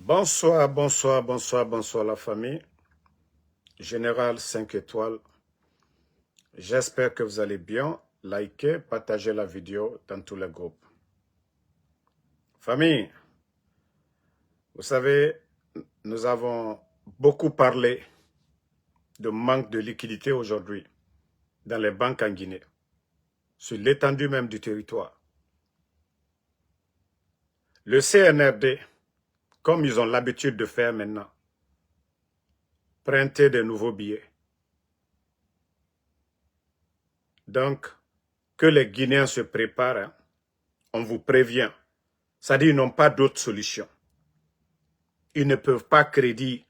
Bonsoir, bonsoir, bonsoir, bonsoir la famille. Général 5 étoiles. J'espère que vous allez bien. Likez, partagez la vidéo dans tous les groupes. Famille, vous savez, nous avons beaucoup parlé de manque de liquidité aujourd'hui dans les banques en Guinée, sur l'étendue même du territoire. Le CNRD, comme ils ont l'habitude de faire maintenant, prêter de nouveaux billets. Donc, que les Guinéens se préparent, hein, on vous prévient. C'est-à-dire qu'ils n'ont pas d'autre solution. Ils ne peuvent pas crédit.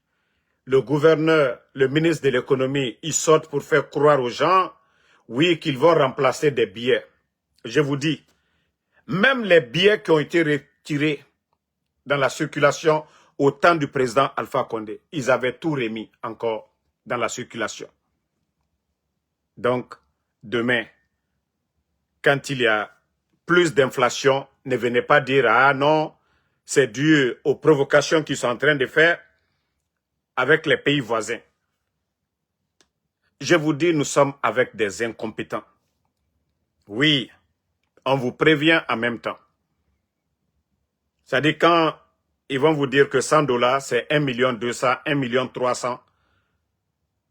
Le gouverneur, le ministre de l'économie, ils sortent pour faire croire aux gens, oui, qu'ils vont remplacer des billets. Je vous dis, même les billets qui ont été retirés dans la circulation au temps du président Alpha Condé, ils avaient tout remis encore dans la circulation. Donc, demain, quand il y a plus d'inflation, ne venez pas dire « Ah non, c'est dû aux provocations qu'ils sont en train de faire avec les pays voisins. » Je vous dis, nous sommes avec des incompétents. Oui, on vous prévient en même temps. C'est-à-dire quand ils vont vous dire que $100, c'est 1,2 million, 1,3 million,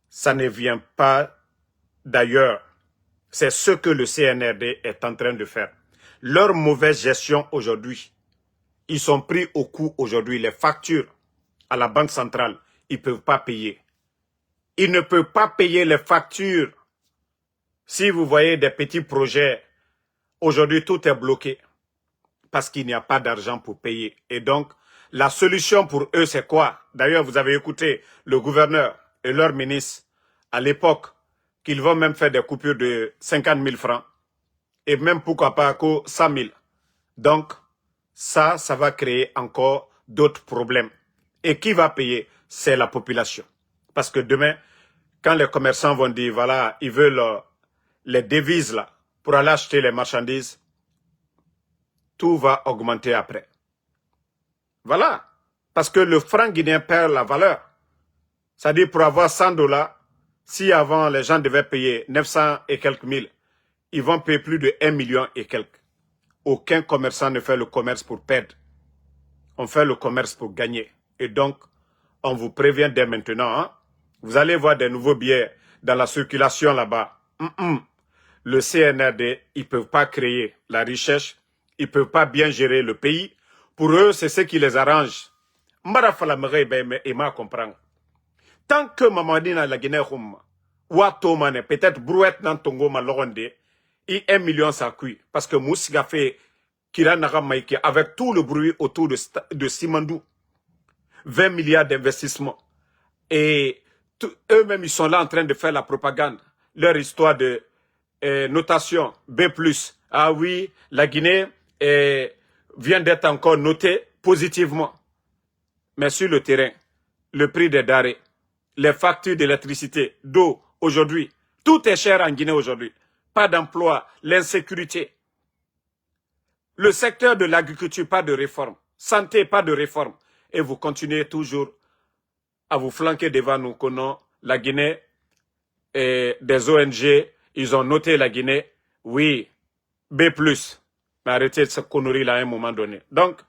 ça ne vient pas d'ailleurs. C'est ce que le CNRD est en train de faire. Leur mauvaise gestion aujourd'hui, ils sont pris au coup aujourd'hui. Les factures à la Banque centrale, ils ne peuvent pas payer. Ils ne peuvent pas payer les factures. Si vous voyez des petits projets, aujourd'hui tout est bloqué parce qu'il n'y a pas d'argent pour payer. Et donc, la solution pour eux, c'est quoi? D'ailleurs, vous avez écouté le gouverneur et leur ministre à l'époque qu'ils vont même faire des coupures de 50 000 francs et même pourquoi pas 100 000. Donc, ça va créer encore d'autres problèmes. Et qui va payer? C'est la population. Parce que demain, quand les commerçants vont dire, voilà, ils veulent les devises là pour aller acheter les marchandises, tout va augmenter après. Voilà. Parce que le franc guinéen perd la valeur. C'est-à-dire pour avoir $100, si avant les gens devaient payer 900 et quelques mille, ils vont payer plus de 1 million et quelques. Aucun commerçant ne fait le commerce pour perdre. On fait le commerce pour gagner. Et donc, on vous prévient dès maintenant. Hein? Vous allez voir des nouveaux billets dans la circulation là-bas. Le CNRD, ils ne peuvent pas créer la richesse. Ils ne peuvent pas bien gérer le pays. Pour eux, c'est ce qui les arrange. Tant que Mamadi na la Guinée, peut-être brouette dans Tongo Malonde, et 1 million ça cuit. Parce que Moussiga fait avec tout le bruit autour de Simandou, 20 milliards d'investissements. Et eux-mêmes, ils sont là en train de faire la propagande. Leur histoire de notation B+. Ah oui, la Guinée vient d'être encore notée positivement. Mais sur le terrain, le prix des denrées, les factures d'électricité, d'eau, aujourd'hui, tout est cher en Guinée aujourd'hui. Pas d'emploi, l'insécurité. Le secteur de l'agriculture, pas de réforme. Santé, pas de réforme. Et vous continuez toujours à vous flanquer devant nous connaissons la Guinée et des ONG, ils ont noté la Guinée, oui, B+. Mais arrêtez cette connerie-là à un moment donné. Donc,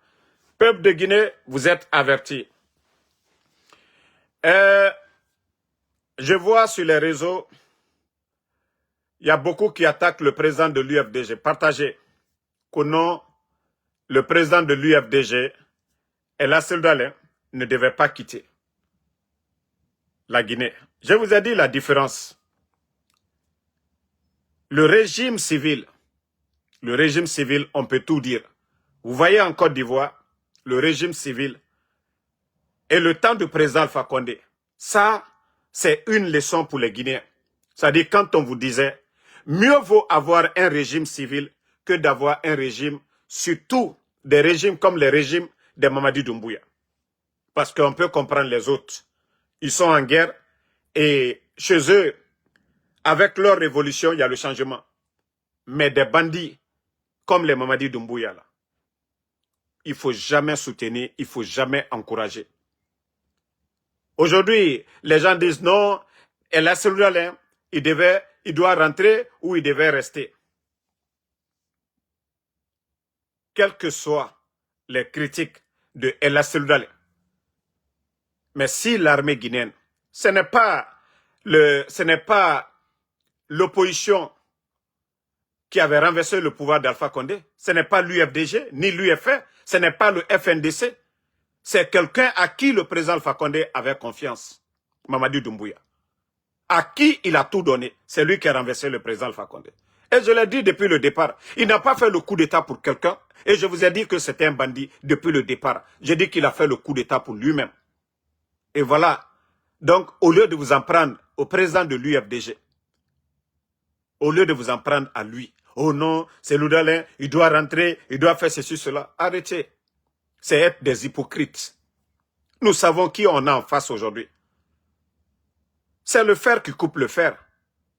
peuple de Guinée, vous êtes avertis. Je vois sur les réseaux, il y a beaucoup qui attaquent le président de l'UFDG. Partagez. Connaissons le président de l'UFDG, El Seldalin, ne devait pas quitter la Guinée. Je vous ai dit la différence. Le régime civil, on peut tout dire. Vous voyez en Côte d'Ivoire, le régime civil et le temps du président Alpha Condé. Ça, c'est une leçon pour les Guinéens. C'est-à-dire quand on vous disait, mieux vaut avoir un régime civil que d'avoir un régime, surtout des régimes comme les régimes de Mamadi Doumbouya. Parce qu'on peut comprendre les autres. Ils sont en guerre et chez eux, avec leur révolution, il y a le changement. Mais des bandits, comme les Mamadi Doumbouya, là, il ne faut jamais soutenir, il ne faut jamais encourager. Aujourd'hui, les gens disent non, Ella Seloudalé, il doit rentrer ou il devait rester. Quelles que soient les critiques de Ella Seloudalé, mais si l'armée guinéenne, ce n'est pas l'opposition qui avait renversé le pouvoir d'Alpha Condé, ce n'est pas l'UFDG, ni l'UFR, ce n'est pas le FNDC, c'est quelqu'un à qui le président Alpha Condé avait confiance, Mamadi Doumbouya. À qui il a tout donné, c'est lui qui a renversé le président Alpha Condé. Et je l'ai dit depuis le départ, il n'a pas fait le coup d'État pour quelqu'un, et je vous ai dit que c'était un bandit depuis le départ. J'ai dit qu'il a fait le coup d'État pour lui-même. Et voilà. Donc, au lieu de vous en prendre au président de l'UFDG, au lieu de vous en prendre à lui, oh non, c'est Loudalin, il doit rentrer, il doit faire ceci, cela. Arrêtez. C'est être des hypocrites. Nous savons qui on a en face aujourd'hui. C'est le fer qui coupe le fer.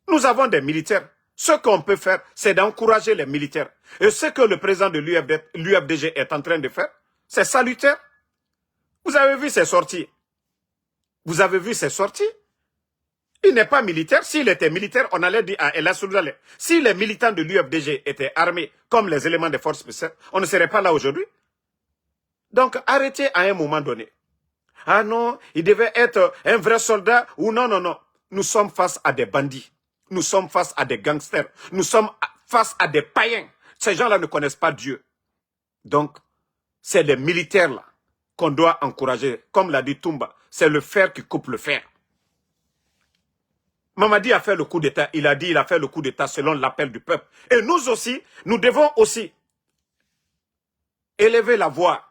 Nous avons des militaires. Ce qu'on peut faire, c'est d'encourager les militaires. Et ce que le président de l'UFDG est en train de faire, c'est salutaire. Vous avez vu ses sorties. Vous avez vu ses sorties. Il n'est pas militaire. S'il était militaire, on allait dire à Ella Seloudalé. Si les militants de l'UFDG étaient armés comme les éléments des forces spéciales, on ne serait pas là aujourd'hui. Donc arrêtez à un moment donné. Ah non, il devait être un vrai soldat ou non, non, non. Nous sommes face à des bandits. Nous sommes face à des gangsters. Nous sommes face à des païens. Ces gens-là ne connaissent pas Dieu. Donc, c'est les militaires-là qu'on doit encourager. Comme l'a dit Toumba, c'est le fer qui coupe le fer. Mamadi a fait le coup d'État. Il a dit qu'il a fait le coup d'État selon l'appel du peuple. Et nous aussi, nous devons aussi élever la voix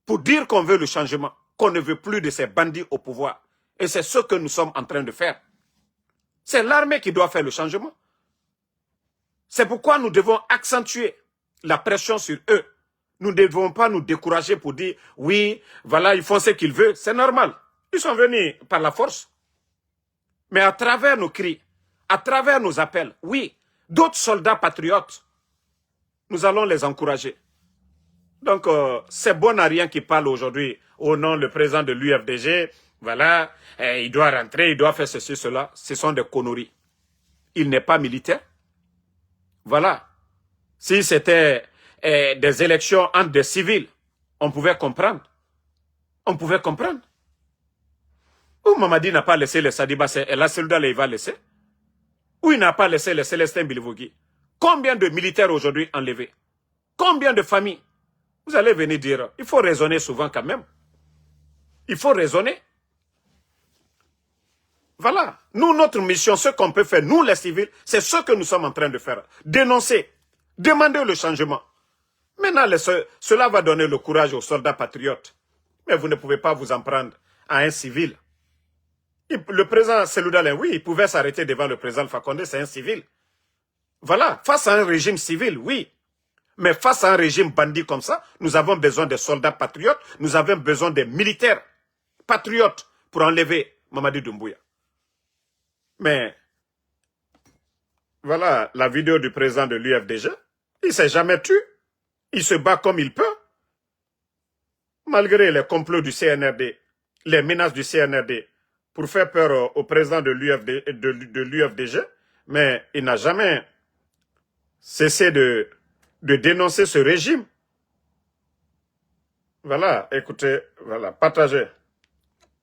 pour dire qu'on veut le changement, qu'on ne veut plus de ces bandits au pouvoir. Et c'est ce que nous sommes en train de faire. C'est l'armée qui doit faire le changement. C'est pourquoi nous devons accentuer la pression sur eux. Nous ne devons pas nous décourager pour dire, oui, voilà, ils font ce qu'ils veulent. C'est normal. Ils sont venus par la force. Mais à travers nos cris, à travers nos appels, oui, d'autres soldats patriotes, nous allons les encourager. Donc, c'est Bonarien qui parle aujourd'hui au nom du président de l'UFDG. Voilà, il doit rentrer, il doit faire ceci, cela. Ce sont des conneries. Il n'est pas militaire. Voilà. Si c'était des élections entre des civils, on pouvait comprendre. On pouvait comprendre. Ou Mamadi n'a pas laissé les Sadiba, et la Seloudalé, il va laisser. Ou il n'a pas laissé les Célestin Bilivogui. Combien de militaires aujourd'hui enlevés? Combien de familles? Vous allez venir dire, il faut raisonner souvent quand même. Il faut raisonner. Voilà. Nous, notre mission, ce qu'on peut faire, nous les civils, c'est ce que nous sommes en train de faire. Dénoncer, demander le changement. Maintenant, cela va donner le courage aux soldats patriotes. Mais vous ne pouvez pas vous en prendre à un civil. Le président Seloudalé, oui, il pouvait s'arrêter devant le président Alpha Condé, c'est un civil. Voilà, face à un régime civil, oui. Mais face à un régime bandit comme ça, nous avons besoin des soldats patriotes, nous avons besoin des militaires patriotes pour enlever Mamadi Doumbouya. Mais, voilà la vidéo du président de l'UFDG. Il ne s'est jamais tué. Il se bat comme il peut. Malgré les complots du CNRD, les menaces du CNRD, pour faire peur au président de l'UFDG, mais il n'a jamais cessé de dénoncer ce régime. Voilà, écoutez, voilà, partagez.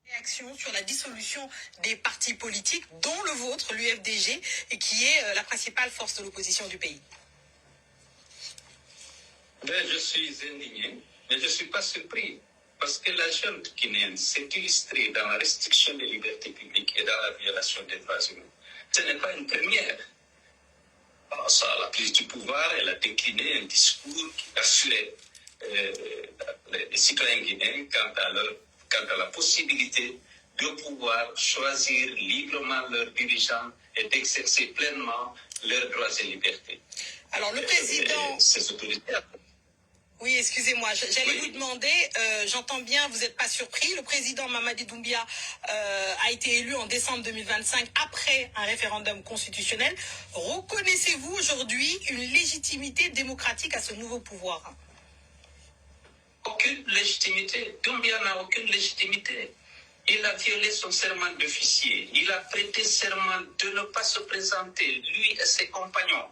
Réaction sur la dissolution des partis politiques, dont le vôtre, l'UFDG, et qui est la principale force de l'opposition du pays. Je suis indigné, mais je ne suis pas surpris. Parce que la jeune guinéenne s'est illustrée dans la restriction des libertés publiques et dans la violation des droits humains. Ce n'est pas une première. À la prise du pouvoir, elle a décliné un discours qui assurait les citoyens guinéens quant à la possibilité de pouvoir choisir librement leurs dirigeants et d'exercer pleinement leurs droits et libertés. Alors le président... Ces autorités... Oui, excusez-moi, j'allais vous demander, j'entends bien, vous n'êtes pas surpris, le président Mamadi Doumbouya a été élu en décembre 2025 après un référendum constitutionnel. Reconnaissez-vous aujourd'hui une légitimité démocratique à ce nouveau pouvoir? aucune légitimité. Doumbia n'a aucune légitimité. Il a violé son serment d'officier. Il a prêté serment de ne pas se présenter, lui et ses compagnons,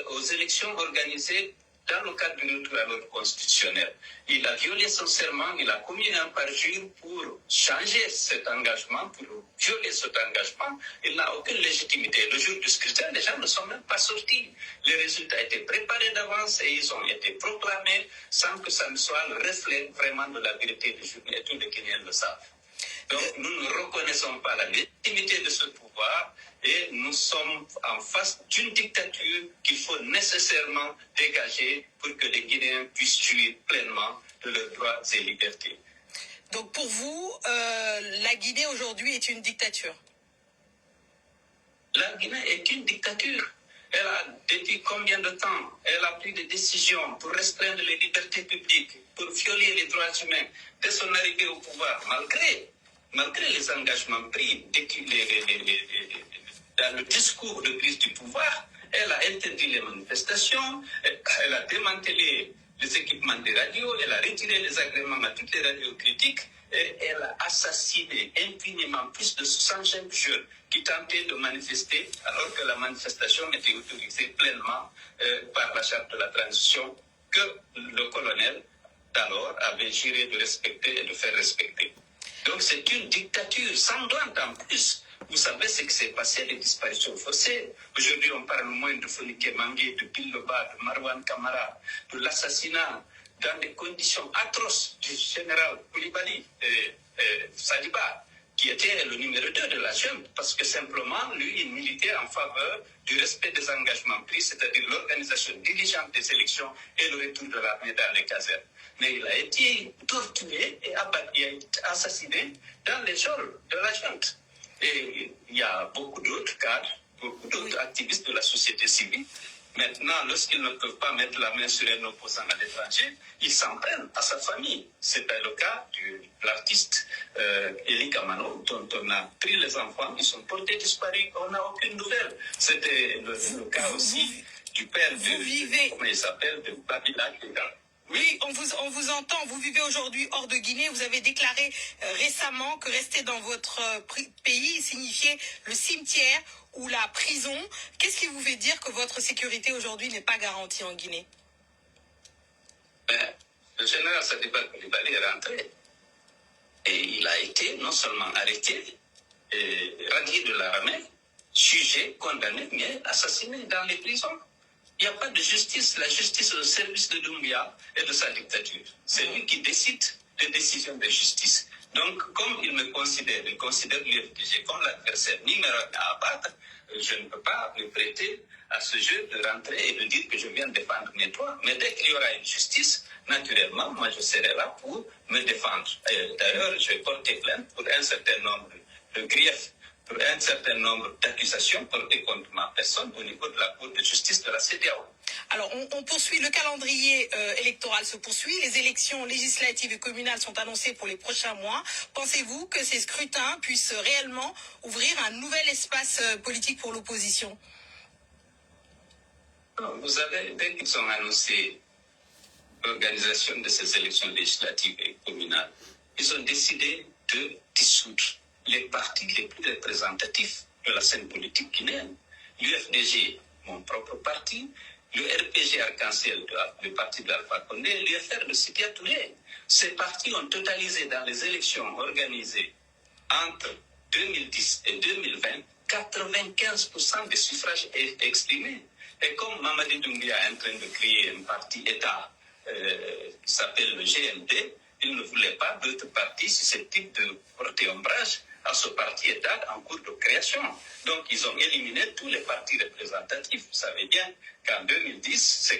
aux élections organisées dans le cadre du retour à l'ordre constitutionnel. Il a violé son serment, il a commis un parjure pour changer cet engagement, pour violer cet engagement. Il n'a aucune légitimité. Le jour du scrutin, les gens ne sont même pas sortis. Les résultats étaient préparés d'avance et ils ont été proclamés sans que ça ne soit le reflet vraiment de la vérité du journée. Et tous les Kenyans le savent. Donc, nous ne reconnaissons pas la légitimité de ce pouvoir et nous sommes en face d'une dictature qu'il faut nécessairement dégager pour que les Guinéens puissent jouir pleinement de leurs droits et libertés. Donc, pour vous, la Guinée aujourd'hui est une dictature? La Guinée est une dictature. Elle a, depuis combien de temps, elle a pris des décisions pour restreindre les libertés publiques, pour violer les droits humains dès son arrivée au pouvoir, malgré les engagements pris dans le discours de prise du pouvoir. Elle a interdit les manifestations, elle a démantelé les équipements des radios, elle a retiré les agréments à toutes les radios critiques et elle a assassiné impunément plus de 65 jeunes qui tentaient de manifester alors que la manifestation était autorisée pleinement par la charte de la transition que le colonel d'alors avait juré de respecter et de faire respecter. Donc c'est une dictature sanglante en plus. Vous savez ce qui s'est passé, les disparitions forcées. Aujourd'hui, on parle moins de Fonike Mangué, de Pilloba, de Marwan Kamara, de l'assassinat dans des conditions atroces du général Koulibaly Saliba, qui était le numéro 2 de la junte, parce que simplement, lui, il militait en faveur du respect des engagements pris, c'est-à-dire l'organisation diligente des élections et le retour de l'armée dans les casernes. Mais il a été torturé et assassiné dans les geôles de la junte. Et il y a beaucoup d'autres cadres, beaucoup d'autres activistes de la société civile. Maintenant, lorsqu'ils ne peuvent pas mettre la main sur un opposant à l'étranger, ils s'en prennent à sa famille. C'était le cas de l'artiste Eli Kamano, dont on a pris les enfants, ils sont portés disparus, on n'a aucune nouvelle. C'était le cas aussi du père comment il s'appelle, de Babila Keita. Oui, on vous entend. Vous vivez aujourd'hui hors de Guinée. Vous avez déclaré récemment que rester dans votre pays signifiait le cimetière ou la prison. Qu'est-ce qui vous fait dire que votre sécurité aujourd'hui n'est pas garantie en Guinée? Le général Sadiba Koulibaly est rentré. Et il a été non seulement arrêté, radié de l'armée, jugé, condamné, mais assassiné dans les prisons. Il n'y a pas de justice. La justice est au service de Doumbia et de sa dictature. C'est lui qui décide des décisions de justice. Donc, comme il considère l'UFDG comme l'adversaire numéro 1 à abattre, je ne peux pas me prêter à ce jeu de rentrer et de dire que je viens défendre mes droits. Mais dès qu'il y aura une justice, naturellement, moi je serai là pour me défendre. D'ailleurs, je vais porter plainte pour un certain nombre de griefs, pour un certain nombre d'accusations portées contre ma personne au niveau de la Cour de justice de la CEDEAO. Alors, on poursuit, le calendrier électoral se poursuit, les élections législatives et communales sont annoncées pour les prochains mois. Pensez-vous que ces scrutins puissent réellement ouvrir un nouvel espace politique pour l'opposition? Vous savez, dès qu'ils ont annoncé l'organisation de ces élections législatives et communales, ils ont décidé de dissoudre les partis les plus représentatifs de la scène politique guinéenne. L'UFDG, mon propre parti, le RPG Arc-en-Ciel, le parti d'Alpha Condé, l'UFR de Sidya Touré. Ces partis ont totalisé dans les élections organisées entre 2010 et 2020 95% des suffrages exprimés. Et comme Mamadi Doumbia est en train de créer un parti État qui s'appelle le GMD, il ne voulait pas d'autres partis susceptibles de porter ombrage à ce parti État en cours de création. Donc, ils ont éliminé tous les partis représentatifs. Vous savez bien qu'en 2010,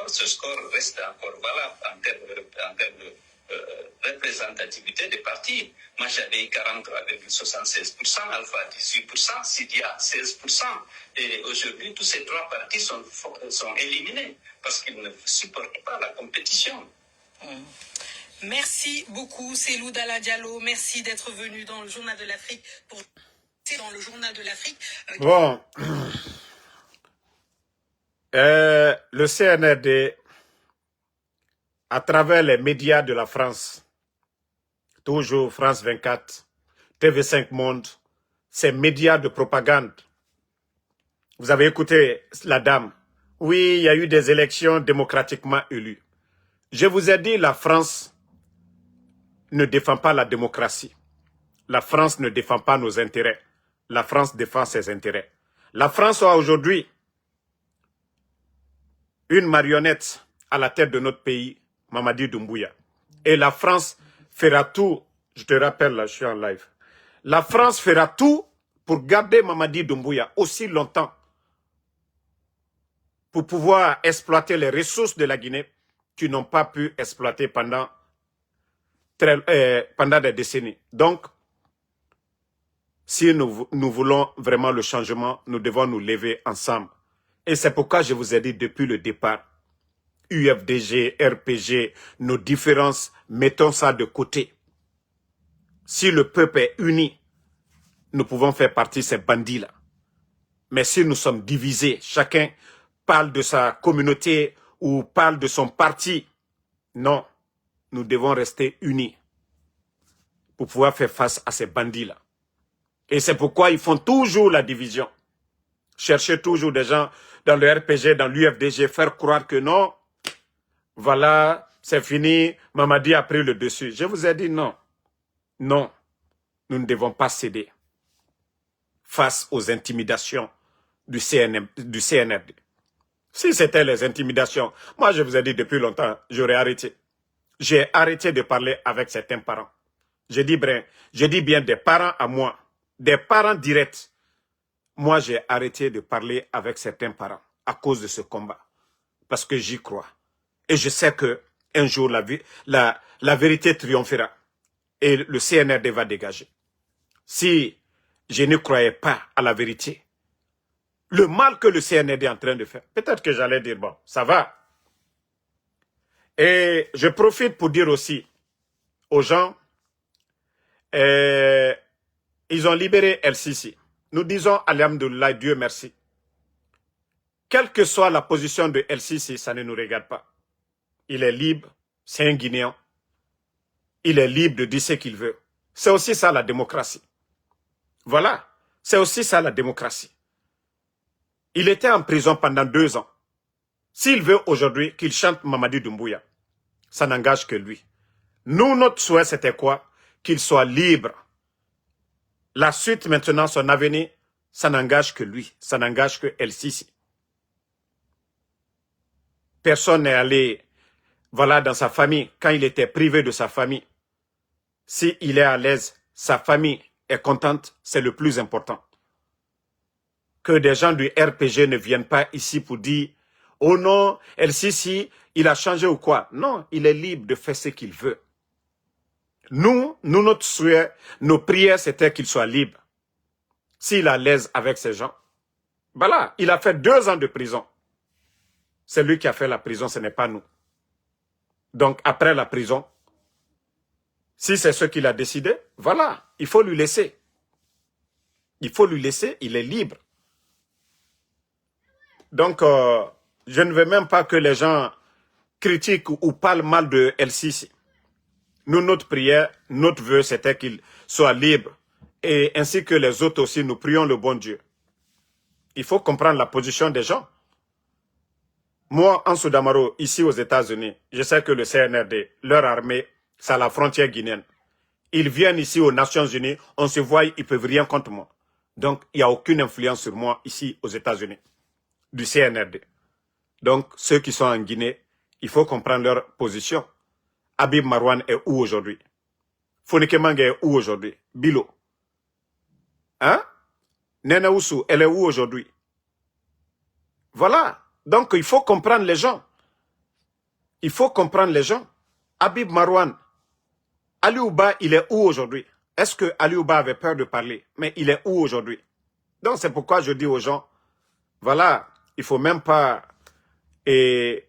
ce score reste encore valable en termes de représentativité des partis. Moi, j'avais 43,76%, Alpha 18%, Sidya 16%. Et aujourd'hui, tous ces trois partis sont éliminés parce qu'ils ne supportent pas la compétition. Merci beaucoup, Cellou Dalein Diallo. Merci d'être venu dans le Journal de l'Afrique pour dans le Journal de l'Afrique. Bon, le CNRD à travers les médias de la France, toujours France 24, TV5 Monde, ces médias de propagande. Vous avez écouté la dame. Oui, il y a eu des élections démocratiquement élues. Je vous ai dit, la France ne défend pas la démocratie. La France ne défend pas nos intérêts. La France défend ses intérêts. La France a aujourd'hui une marionnette à la tête de notre pays, Mamadi Doumbouya. Et la France fera tout, je te rappelle là, je suis en live. La France fera tout pour garder Mamadi Doumbouya aussi longtemps, pour pouvoir exploiter les ressources de la Guinée qui n'ont pas pu exploiter pendant des décennies. Donc, si nous voulons vraiment le changement, nous devons nous lever ensemble. Et c'est pourquoi je vous ai dit depuis le départ, UFDG, RPG, nos différences, mettons ça de côté. Si le peuple est uni, nous pouvons faire partie de ces bandits-là. Mais si nous sommes divisés, chacun parle de sa communauté ou parle de son parti, non, nous devons rester unis pour pouvoir faire face à ces bandits-là. Et c'est pourquoi ils font toujours la division. Chercher toujours des gens dans le RPG, dans l'UFDG, faire croire que non, voilà, c'est fini, Mamadi a pris le dessus. Je vous ai dit non. Non, nous ne devons pas céder face aux intimidations du CNRD. Si c'était les intimidations, moi je vous ai dit depuis longtemps, j'aurais arrêté. J'ai arrêté de parler avec certains parents. Je dis bien des parents à moi, des parents directs. Moi, j'ai arrêté de parler avec certains parents à cause de ce combat. Parce que j'y crois. Et je sais que un jour, la vérité triomphera. Et le CNRD va dégager. Si je ne croyais pas à la vérité, le mal que le CNRD est en train de faire, peut-être que j'allais dire, bon, ça va. Et je profite pour dire aussi aux gens, ils ont libéré El-Sisi. Nous disons, alhamdoulilah, Dieu merci. Quelle que soit la position de El-Sisi, ça ne nous regarde pas. Il est libre, c'est un Guinéen. Il est libre de dire ce qu'il veut. C'est aussi ça la démocratie. Voilà, c'est aussi ça la démocratie. Il était en prison pendant 2 ans. S'il veut aujourd'hui qu'il chante Mamadi Doumbouya, ça n'engage que lui. Nous, notre souhait, c'était quoi? Qu'il soit libre. La suite, maintenant, son avenir, ça n'engage que lui. Ça n'engage que El-Sisi. Personne n'est allé, voilà, dans sa famille, quand il était privé de sa famille. S'il est à l'aise, sa famille est contente, c'est le plus important. Que des gens du RPG ne viennent pas ici pour dire « Oh non, El-Sisi, il a changé ou quoi ?» Non, il est libre de faire ce qu'il veut. Nous, notre souhait, nos prières, c'était qu'il soit libre. S'il est à l'aise avec ces gens, voilà, il a fait 2 ans de prison. C'est lui qui a fait la prison, ce n'est pas nous. Donc, après la prison, si c'est ce qu'il a décidé, voilà, il faut lui laisser. Il faut lui laisser, il est libre. Donc, je ne veux même pas que les gens critiquent ou parlent mal de El-Sisi. Nous, notre prière, notre vœu, c'était qu'il soit libre. Et ainsi que les autres aussi, nous prions le bon Dieu. Il faut comprendre la position des gens. Moi, en Soudamaro, ici aux États-Unis, je sais que le CNRD, leur armée, c'est à la frontière guinéenne. Ils viennent ici aux Nations Unies, on se voit, ils ne peuvent rien contre moi. Donc, il n'y a aucune influence sur moi ici aux États-Unis, du CNRD. Donc, ceux qui sont en Guinée, il faut comprendre leur position. Habib Marwan est où aujourd'hui? Fonike Mange est où aujourd'hui? Bilo. Hein? Nena Oussou, elle est où aujourd'hui? Voilà. Donc, il faut comprendre les gens. Il faut comprendre les gens. Habib Marwan, Ali Ouba, il est où aujourd'hui? Est-ce que Ali Ouba avait peur de parler? Mais il est où aujourd'hui? Donc, c'est pourquoi je dis aux gens, voilà, il ne faut même pas... Et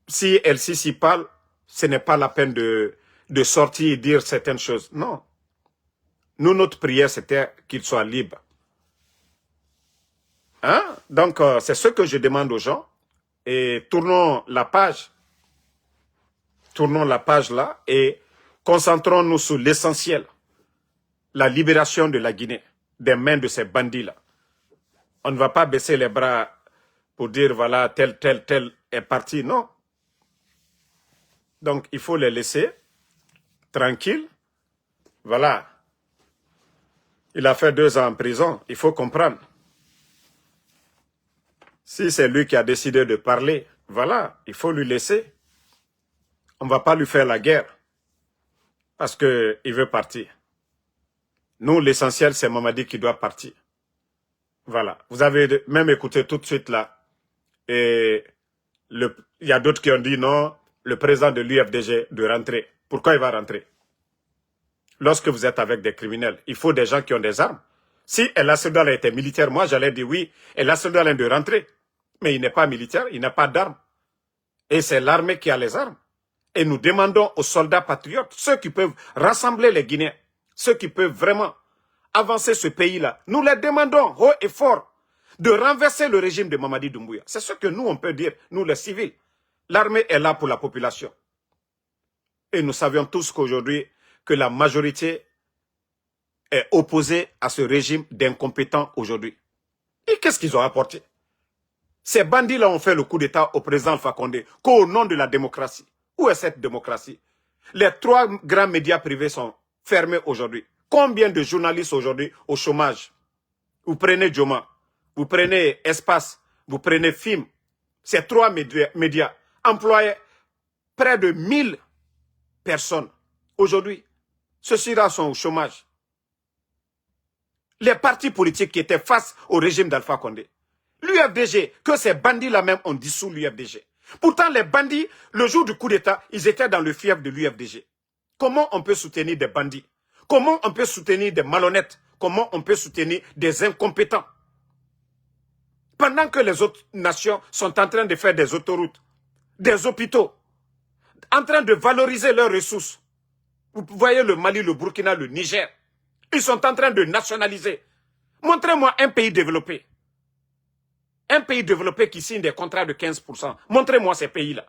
si El-Sisi parle, ce n'est pas la peine de sortir et dire certaines choses. Non. Nous, notre prière, c'était qu'il soit libre. Hein? Donc, c'est ce que je demande aux gens. Et tournons la page. tournons la page là et concentrons-nous sur l'essentiel. La libération de la Guinée, des mains de ces bandits-là. On ne va pas baisser les bras pour dire, voilà, tel est parti. Non. Donc, il faut les laisser tranquilles. Voilà. Il a fait 2 ans en prison. Il faut comprendre. Si c'est lui qui a décidé de parler, voilà, il faut lui laisser. On ne va pas lui faire la guerre parce qu'il veut partir. Nous, l'essentiel, c'est Mamadi qui doit partir. Voilà. Vous avez même écouté tout de suite là. Et il y a d'autres qui ont dit non, le président de l'UFDG de rentrer. Pourquoi il va rentrer? Lorsque vous êtes avec des criminels, il faut des gens qui ont des armes. Si El Assedouala était militaire, moi j'allais dire oui, El Assedouala de rentrer. Mais il n'est pas militaire, il n'a pas d'armes. Et c'est l'armée qui a les armes. Et nous demandons aux soldats patriotes, ceux qui peuvent rassembler les Guinéens, ceux qui peuvent vraiment avancer ce pays-là, nous les demandons haut et fort de renverser le régime de Mamadi Doumbouya. C'est ce que nous, on peut dire, nous les civils. L'armée est là pour la population. Et nous savions tous qu'aujourd'hui, que la majorité est opposée à ce régime d'incompétents aujourd'hui. Et qu'est-ce qu'ils ont apporté? Ces bandits-là ont fait le coup d'État au président Alpha Condé, qu'au nom de la démocratie. Où est cette démocratie? Les 3 grands médias privés sont fermés aujourd'hui. Combien de journalistes aujourd'hui au chômage? Vous prenez Joma, vous prenez Espace, vous prenez Film. Ces 3 médias employaient près de 1000 personnes. Aujourd'hui, ceux-ci-là sont au chômage. Les partis politiques qui étaient face au régime d'Alpha Condé. L'UFDG, que ces bandits-là même ont dissous l'UFDG. Pourtant, les bandits, le jour du coup d'État, ils étaient dans le fief de l'UFDG. Comment on peut soutenir des bandits? Comment on peut soutenir des malhonnêtes? Comment on peut soutenir des incompétents? Pendant que les autres nations sont en train de faire des autoroutes, des hôpitaux, en train de valoriser leurs ressources. Vous voyez le Mali, le Burkina, le Niger. Ils sont en train de nationaliser. Montrez-moi un pays développé. Un pays développé qui signe des contrats de 15%. Montrez-moi ces pays-là.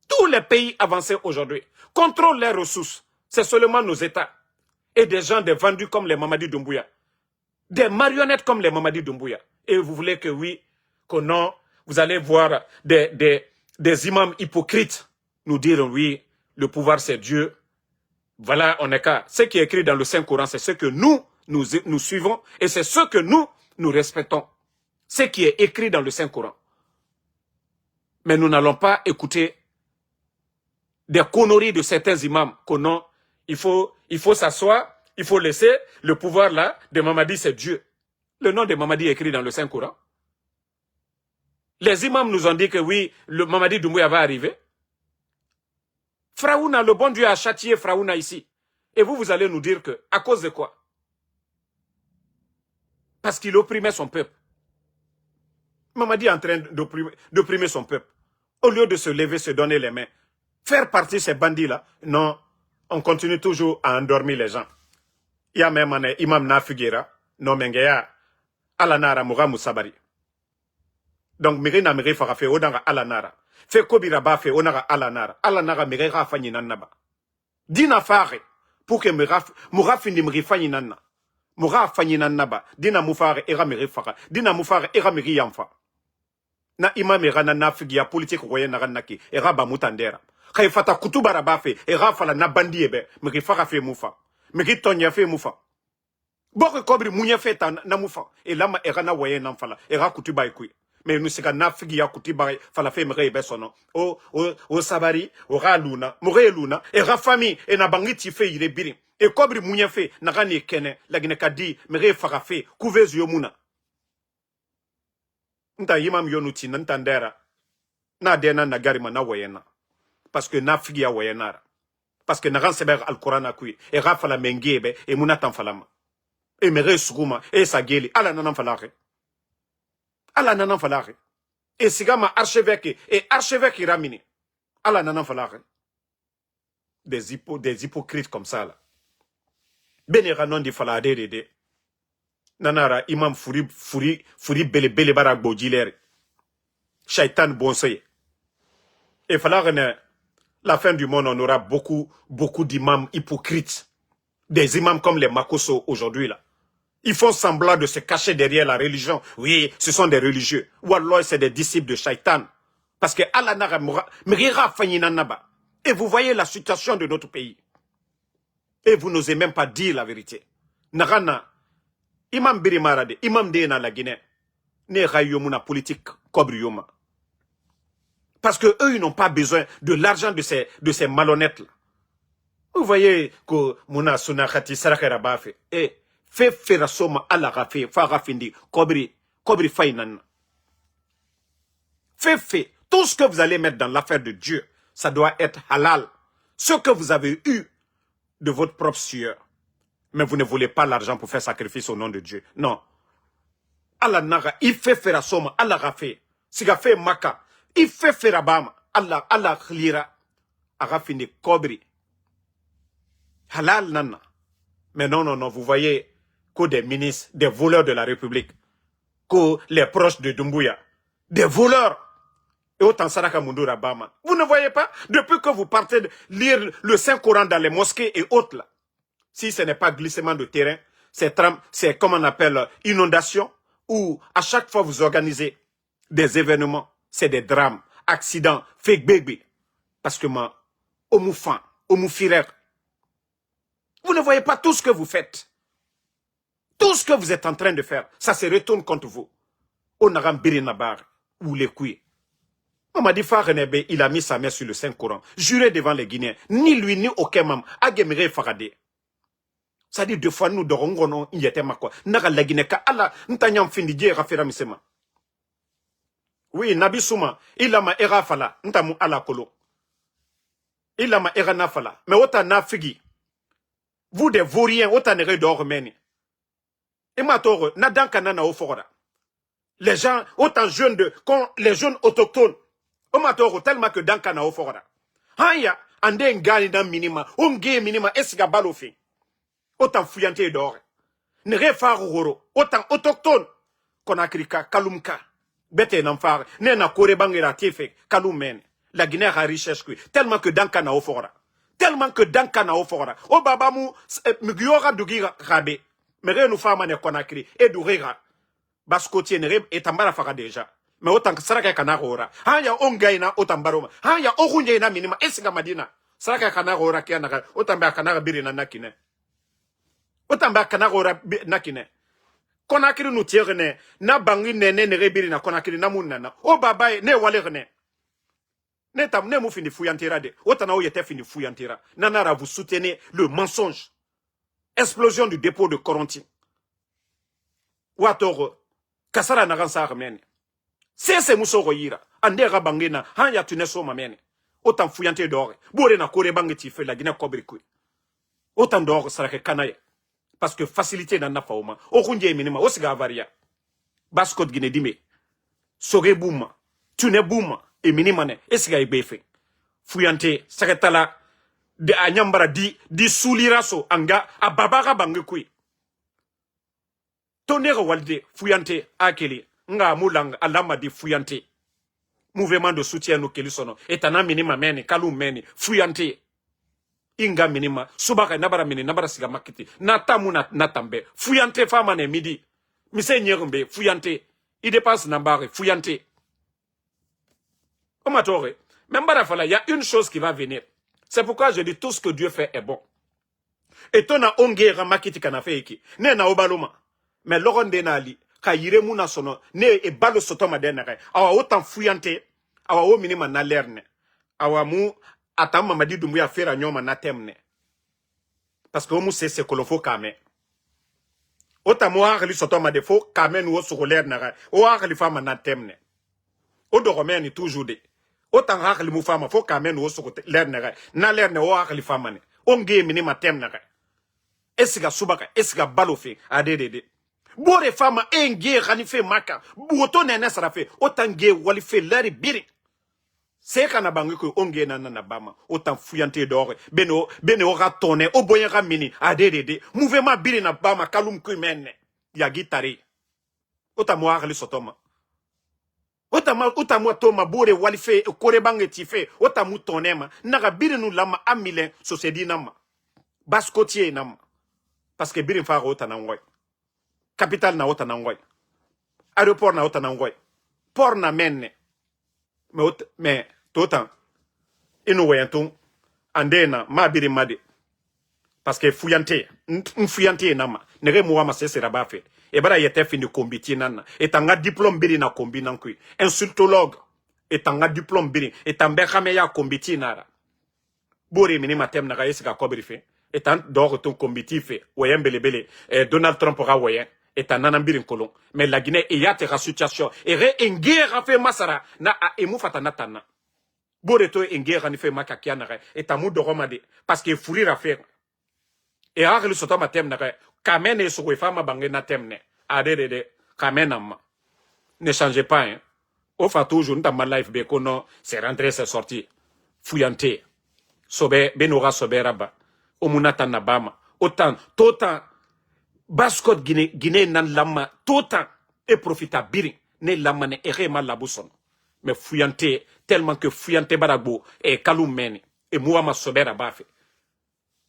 Tous les pays avancés aujourd'hui contrôlent leurs ressources. C'est seulement nos États. Et des gens des vendus comme les Mamadi Doumbouya. Des marionnettes comme les Mamadi Doumbouya. Et vous voulez que oui, que non, vous allez voir des imams hypocrites nous dire oui, le pouvoir c'est Dieu. Voilà, on est qu'à. Ce qui est écrit dans le Saint-Coran, c'est ce que nous suivons et c'est ce que nous respectons. Ce qui est écrit dans le Saint-Coran. Mais nous n'allons pas écouter des conneries de certains imams que non, il faut s'asseoir, il faut laisser le pouvoir là de Mamadi, c'est Dieu. Le nom de Mamadi est écrit dans le Saint-Coran. Les imams nous ont dit que oui, le Mamadi Doumbouya va arriver. Fraouna, le bon Dieu a châtié Fraouna ici. Et vous allez nous dire que, à cause de quoi? Parce qu'il opprimait son peuple. Mamadi est en train d'opprimer son peuple. Au lieu de se lever, se donner les mains, faire partie de ces bandits-là, non, on continue toujours à endormir les gens. Il y a même un imam Nafiguera, non mengeya, alanara moura mousabari. Donc, mire na mire fara fe odanga alanara. Fe kobira ba fe onaga alanara. Alanara mire rafa naba. Dina fare, pour que moura fini mire fanyi nanna. Moura fanyi naba. Dina moufare era mire fara. Dina moufare era mire yamfa. Na imam era na nafigia politique roye naranaki. Era ba mutandera. Kay fata kutubara ba fe. Era fala na bandi ebe. Mire fara fe moufa. Mire tonya fe moufa. Boko kobri mounya fe ta na moufa. Et lama era na woye nan fala. Era kutuba ikui. Mais nous sommes nafigi ya kutiba fala fe mire ebe sono. O sabari, o raluna, more luna, e rafami, e na bangiti fe ire biri. E kobri mounya fe, na gani kene, la gine kadi, mire fara fe, couvez yomuna. Nta yimam yonuti, nantandera. Na dena na garima na wayena. Parce que nafigi ya wayenara. Parce que na ran seber al-Quran akui, e rafala mengebe, e munatan falama. E mire suguma, e sageli, ala nanan falare. Ala nanan falare. Et sigama archevêque et archevêque ramini. Ala nanan falare. Des hypocrites comme ça là. Benera non di falade de. Nanara imam furi bele bara gbojilere. Shaitan bonseye. Et falare ne la fin du monde, on aura beaucoup d'imams hypocrites. Des imams comme les Makosso aujourd'hui là. Ils font semblant de se cacher derrière la religion. Oui, ce sont des religieux. Ou alors c'est des disciples de Shaitan. Parce que Allah n'a pas. Et vous voyez la situation de notre pays. Et vous n'osez même pas dire la vérité. Narana, imam Birimarade, imam de la Guinée, ne rayomuna politique kobrioma. Parce que eux, ils n'ont pas besoin de l'argent de ces malhonnêtes là. Vous voyez que Mouna Sunakati Sarakera Bafe, et fait faire soma à la rafé, farafindi, kobri fainan. Fait. Tout ce que vous allez mettre dans l'affaire de Dieu, ça doit être halal. Ce que vous avez eu de votre propre sueur. Mais vous ne voulez pas l'argent pour faire sacrifice au nom de Dieu. Non. Allah naga, il fait faire soma, Allah rafé. Siga fait maka, il fait faire abama, Allah lira. Arafindi, kobri. Halal nana. Mais non, vous voyez que des ministres, des voleurs de la République, que les proches de Doumbouya, des voleurs, et autant Saraka Mundura Bama. Vous ne voyez pas, depuis que vous partez de lire le Saint-Coran dans les mosquées et autres là, si ce n'est pas glissement de terrain, c'est comme on appelle inondation, où à chaque fois vous organisez des événements, c'est des drames, accidents, fake baby. Parce que moi, Omoufan, Omoufirer, vous ne voyez pas tout ce que vous faites. Tout ce que vous êtes en train de faire, ça se retourne contre vous. Onaram Birinabar, ou les couilles. On m'a dit, Farenebe, il a mis sa main sur le Saint-Coran, juré devant les Guinéens, ni lui, ni aucun membre, Agemire Faradé. Ça dit, 2 fois, nous, Dorongono, il y était ma quoi. Naga la Guinée, ka Allah, n'tanyam findidje, rafera misema. Oui, Nabi Souma, il a ma era fala, n'tamu ala kolo. Il a ma era na fala. Mais ota na figi. Vous des vauriens, autant ne d'or meni. Et ma tore, na dankana na ofora. Les gens, autant jeunes les jeunes autochtones. O ma tore, tellement que dankana ofora. Haya, ande ngani dans minima, onge minima, esga balofi. Autant fuyante d'or. Ne refaru horo, autant autochtone. Konakrika, kalumka. Bete n'amfare, ne na kore bangera tefe, kalumen. La Guinée a richesse, tellement que dankana ofora. Tellement que dans kana ofora o baba mu mugiyora dugira rabe mere nous fama ne konakri et durera baskoti ne et tambara faka déjà mais autant que saraka kana ora haya ongaina otambaroma haya okunje na minima esiga madina saraka kana ora kiana otamba kana birina nakine otamba kana ora nakine konakri nous tierne na bangi nene ne birina konakri na munana o baba ne walerne ne mou fini fouillantira de. Otana ou yete fini fouillantira. Nanara, vous soutenez le mensonge. Explosion du dépôt de Coronti. Ouatoro. Kasara naransa armene. C'est moussoro yira. Ande rabangena. Hanya tuneso mamene. Autant fouillante d'or. Boure na kore bangeti fe la Guinée kobrikui. Autant d'or sarake kanaye. Parce que facilité na nafauma. Okunje minima. Osiga avaria. Baskot Guinée dime. Sore bouma. Tune bouma. Et minimane, esiga ibefe. Fuyante, saketala, de anyambara di souliraso, anga, a babara bangekui. Tonere walde, fuyante, akeli, nga moulang, alama di fuyante. Mouvement de soutien no kelisono, etana minima meni, kalou meni, fuyante. Inga minima, subaka nabara mini, nabara siga makiti, natamu natambe, fuyante famane midi. Mise nyerumbe, fuyante, il dépasse nambare, fuyante. Même il y a une chose qui va venir. C'est pourquoi je dis tout ce que Dieu fait est bon. Et ton a ongera makiti kana feiki. Ne na obaloma. Mais loronde na ali. Ka yire muna sono. Ne e balo sotoma denere. Awa autant fuyante. Awa o minima na lerne. Awa mu atama madi dumbuya fera nyoma na temne. Parce que omu se kolofo kame. Ota mo akli sotoma defo kame nu o sukolaire na. O akli fama na temne. O do romeni toujours de. Autant hakli moufama faut quand même aussi l'air na l'air ne o hakli famane onge minima temnere esiga subaka esiga balofe adede bore fama enge khanife maka buoto nene sarafe autant ge walife l'air biri c'est kana bangi ko onge na bama autant fuyante d'or beno o ratone o boyera mini adede mouvement biri na bama kalum ku menne ya gitari autant mo hakli sotoma Otama to ma bore walife kore bange tife otamu tonema naga birinu lama amile sosedi nama baskotie nama parce que birin fa ota na ngoy capital na ota na ngoy aéroport na ota na ngoy port na menne mais totan inu wayantum andena ma birin made parce que fuyante nama nege muwa sesera bafe e bara yete fini kombiti nana etanga diplôme biri na kombi nankui insultologue etanga diplôme biri etambe khame ya kombiti nara bori mini matem na yesika kobri fe etan dor ton kombiti fe woyen belebele Donald Trump ra woyen etanana biri kolon mais la Guinée e yate ra situation e re engera fe masara na a emu fatana tana bori to engera ni fe makakia na etamu doromade parce que fourir à faire et agli soto matem na kamene sokwe fama bange na temne adede kamenam ne changez pas hein au fa toujours nta ma life be kono c'est rentré c'est sorti fuyante sobe benora sobe raba omunata na bama autant totan baskot Guinée nan lama totan et profita biri ne lama ne erema labuson mais fuyante tellement que fuyante baragbo e kalumeni e muama sobe raba fe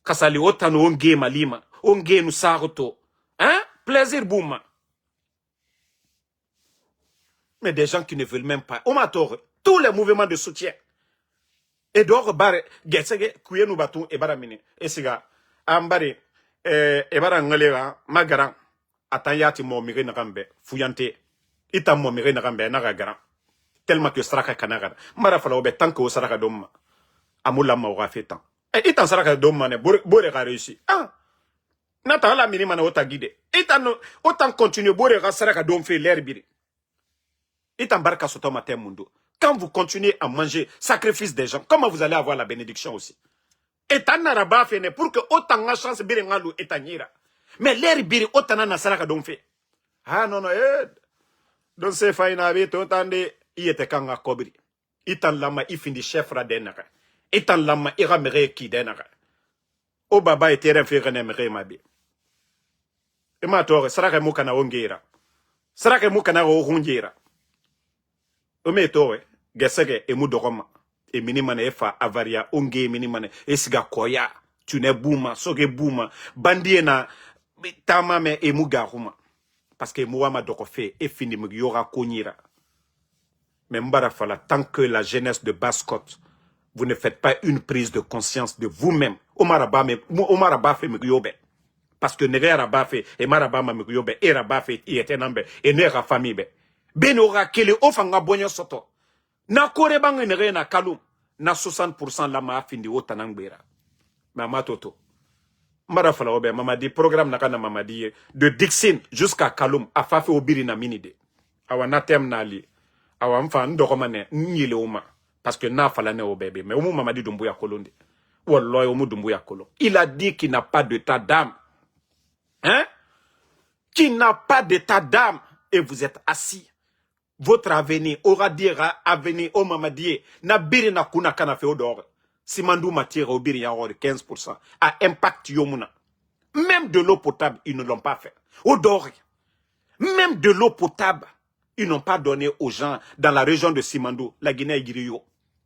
kasali otan onge malima onge nu saroto hein plaisir bouma mais des gens qui ne veulent même pas omatore tous les mouvements de soutien et dor bare getsege kuyenu batu e bara mini esiga ambari e bara ngalera magaran atayati mo mire na gambe fuyante ita mo mire na gambe na garan tellement que straka kanagara mara fala obe tanko saraka domma amula ma wa fetan et itan saraka domma ne bore ga réussi ah nata la minima na ota guide itan autant continuer bore ga saraka dom fait l'air biri itan barka soto matin mundo quand vous continuez à manger sacrifice des gens comment vous allez avoir la bénédiction aussi etan naraba fait ne pour que autant la chance biri ngalu etanyira mais l'air biri autant na saraka dom fait ah non donc c'est faina be to tande iete kanga kobri itan lama ifindi chef ra denaka itan lama ira mere ki denaka o baba etere fe rene mere mabe e ma tore saraka muka na ongera saraka muka na ohunjera o me tore gesege e mudoroma e minima na efa avaria onge minima na esiga koya tune buma soge buma bandie na tama me e mugaruma parce que muama doko fe e fini mugiyora konyira. Mais Mbara Fala, tant que la jeunesse de Basse-Côte, vous ne faites pas une prise de conscience de vous-même, Omaraba fait Mugyobe. Parce que Nere Araba fait, et Maraba Mugyobe, et Raba fait, et Etenambe, et Nera famille. Benora Kele, Ofanga Bonyo Soto. Na Korebang Nere na Kalum, na 60% la ma fin de Otanangbera. Mama Toto. Mbara Fala Obe, Mamadi, programme Nakana Mamadi, de Dixin jusqu'à Kalum, a Fafe Obiri na Minide. Awanatem Nali. Awamfa ndoromane nyile uma parce que na fala ne au bébé mais omu mamadi dumbuya kolonde wallahi omu dumbuya kolon il a dit qu'il n'a pas d'état d'âme hein qui n'a pas d'état d'âme et vous êtes assis votre avenir aura dira avenir au mamadi na biri na kuna kana fe odor simandu matière au biri ya 15% a impact yomuna même de l'eau potable ils ne l'ont pas fait odor même de l'eau potable ils n'ont pas donné aux gens dans la région de Simandou, la Guinée-Guiriyo.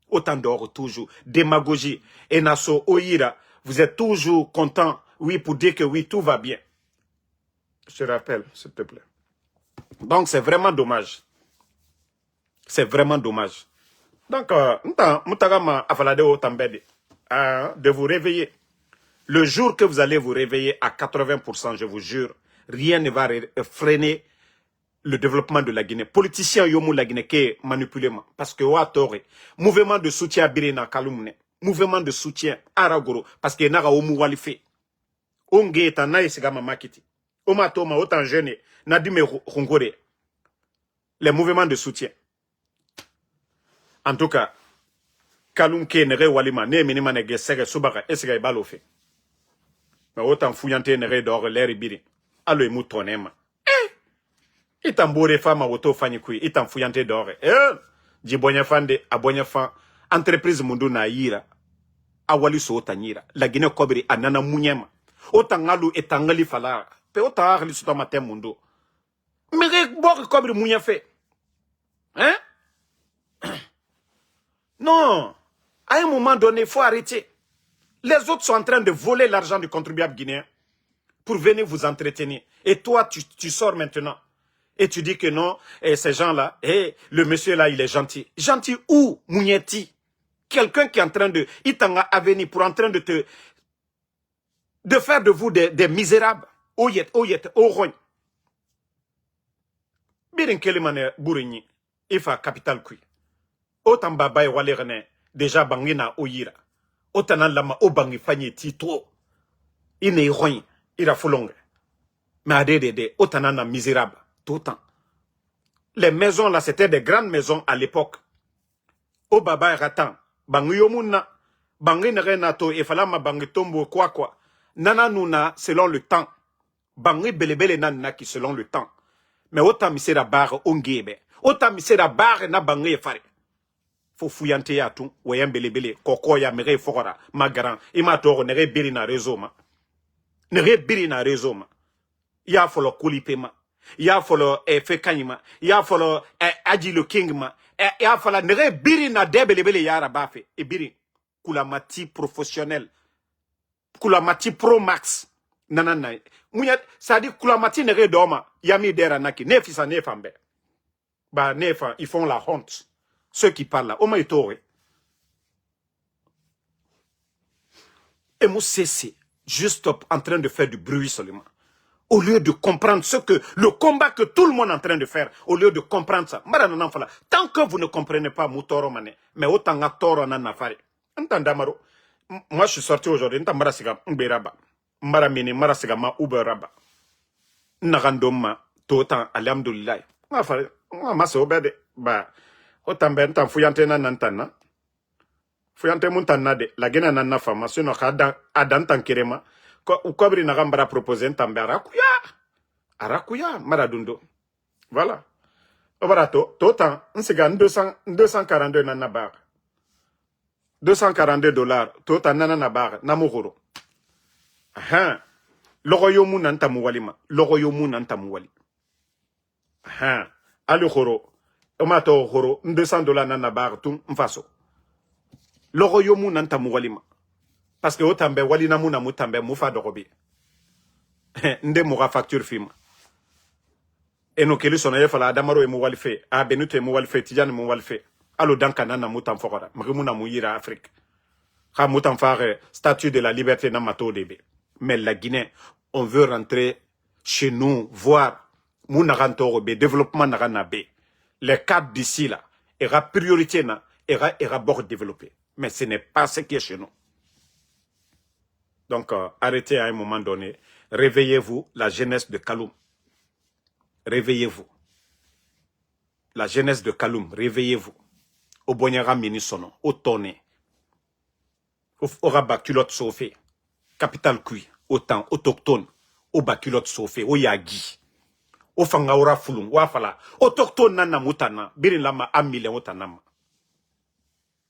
Autant d'or toujours. Démagogie. Et Nasso, Oïra, vous êtes toujours content, oui, pour dire que oui, tout va bien. Je te rappelle, s'il te plaît. Donc, c'est vraiment dommage. C'est vraiment dommage. Donc, de vous réveiller. Le jour que vous allez vous réveiller à 80%, je vous jure, rien ne va freiner le développement de la Guinée. Politiciens yomu la Guinée qui manipulement parce que Ouattore, mouvement de soutien à Birina Kalumne, mouvement de soutien à Aragoro parce que nara omu walife. Onge etana esigama makiti. Omatoma autant jeune na dime rongore. Les mouvements de soutien. En tout cas, Kalumke nere walima ne minima ne gesere subaka esiga ibalofe. Mais autant fouillante nere dor l'air biri. Allo emu tonema. Itan bore fama woto fanyi kui itan fuyante dore jibonya fande abonya fan entreprise mundu na yira awali so tanyira la Guinée kobri anana munyema otangalu etangali fala pe otangali so matin mundu mere bor kobri munya fe hein Non. À un moment donné, il faut arrêter. Les autres sont en train de voler l'argent du contribuable guinéen pour venir vous entretenir. Et toi, tu sors maintenant. Et tu dis que non, et ces gens-là, le monsieur-là, il est gentil. Gentil où, Mounieti? Quelqu'un qui est en train de... Il t'en a avenir pour en train de te... de faire de vous des misérables. Oyet, oron. Birin kelimane burini. Ifa capital kui. Autant baba e wale rene. Déjà bangina oyira. Autant lama obangi fanyi tito. Ine iroin. Ira fulonge. Mais adede, autant na misérable. Tout le temps. Les maisons là, c'était des grandes maisons à l'époque. Au baba e ratan. Bangi yomuna. Bangi nerenato. E falama bangi tombo quoi. Nana nuna selon le temps. Bangi belebele nana qui selon le temps. Mais autant misera barre ongebe. Autant misera barre na bangi fare. Faut fouillante ya tout. Wayem belebele. Koko ya mere fora. Magaran. Ima toro nere biri na réseau ma. Nere biri na réseau ma. Ya folo kulipema. Ya folo fekanyima. Ya folo aji le king ma. Ya folo nere biri na debelebele yara bafe. E biri. Kulamati professionnel. Kulamati Pro Max. Nanana. Ça dit Kulamati nere doma. Yami dera naki. Nefisa nefambe. Bah nefa, ils font la honte. Ceux qui parlent là. Oma itore. Et moi c'est juste en train de faire du bruit seulement. Au lieu de comprendre ce que le combat que tout le monde est en train de faire, au lieu de comprendre ça. Tant que vous ne comprenez pas Moutoro Mane, mais autant que Toro Nanafari. Entendamaro. Moi, je suis sorti aujourd'hui. Ntambara siga mberaba. Mbara mini, mbara siga ma uberaba. Narandoma, totan, alhamdulillah. Ma se obede. Ba, otambe ntan fuyante na nantana. Fuyante muntana de. La gena nana fama. Sino adan tankirema. Ukobri nagambara proposer ntambe arakuya. Arakuya, maradundo. Voilà. Obarato, totan, nsiga 242 nana bar. $242, tota nana na bar, namugoro. Aha. Logo yomu nanta muwalima. Logo yomu nanta muwali. Aha. Alu horo. Omato horo. $200 nana bar, tum, mfaso. Logo yomu nanta muwalima. Parce que otambe wali namu na mutambe mufa dorobi. Nde muga facture fima. Eno keli sona yefala adamaro e muwali fe. A benute muwali fe, tijani muwali fe. Allo danka nana mutam fokora. Mrimuna muyira Afrique. Ha mutam fare statut de la liberté na mato debe. Mais la Guinée, on veut rentrer chez nous, voir Mounarantorobe, développement Naranabe. Les cadres d'ici là, ira priorité na, ira bord développé. Mais ce n'est pas ce qui est chez nous. Donc, arrêtez à un moment donné. Réveillez-vous, la jeunesse de Kaloum. Réveillez-vous. La jeunesse de Kaloum, réveillez-vous. Au Bonyara Minisono, au Toné, au Rabat culotte Sofé, Capital Kui, au temps, autochtone, au Baculotte Sofé, au Yagi, au Fangaura Fulung, au Afala, autochtone Nana Moutana, Birin Lama Amile Otanama,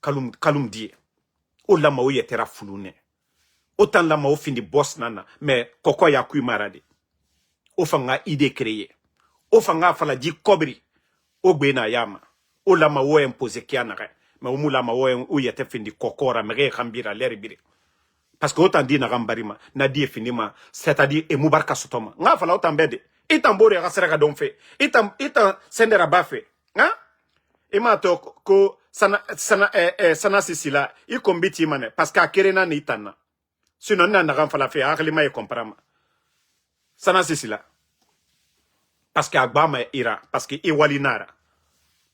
Kaloum Die, au Lama ou Yetera Fulune, autant Lama au fini boss Nana, mais Koko Yakui Marade, au Fanga idée créée, au Fanga Fala di Kobri, au Bena Yama. O lama wo imposé kianare mais o mulama wo yete findi kokora mere khambira leribiri parce que autant dit na gambarima na di finima c'est-à-dire e mubarka sotoma nga fala autant bede itambore ga seraka don fe itam sendera bafe hein ima to ko sana sisila i kombiti mane parce que akerena ni tana sinon na gam fala fe aklima e comprama sana sisila parce que agbama ira parce que i walinara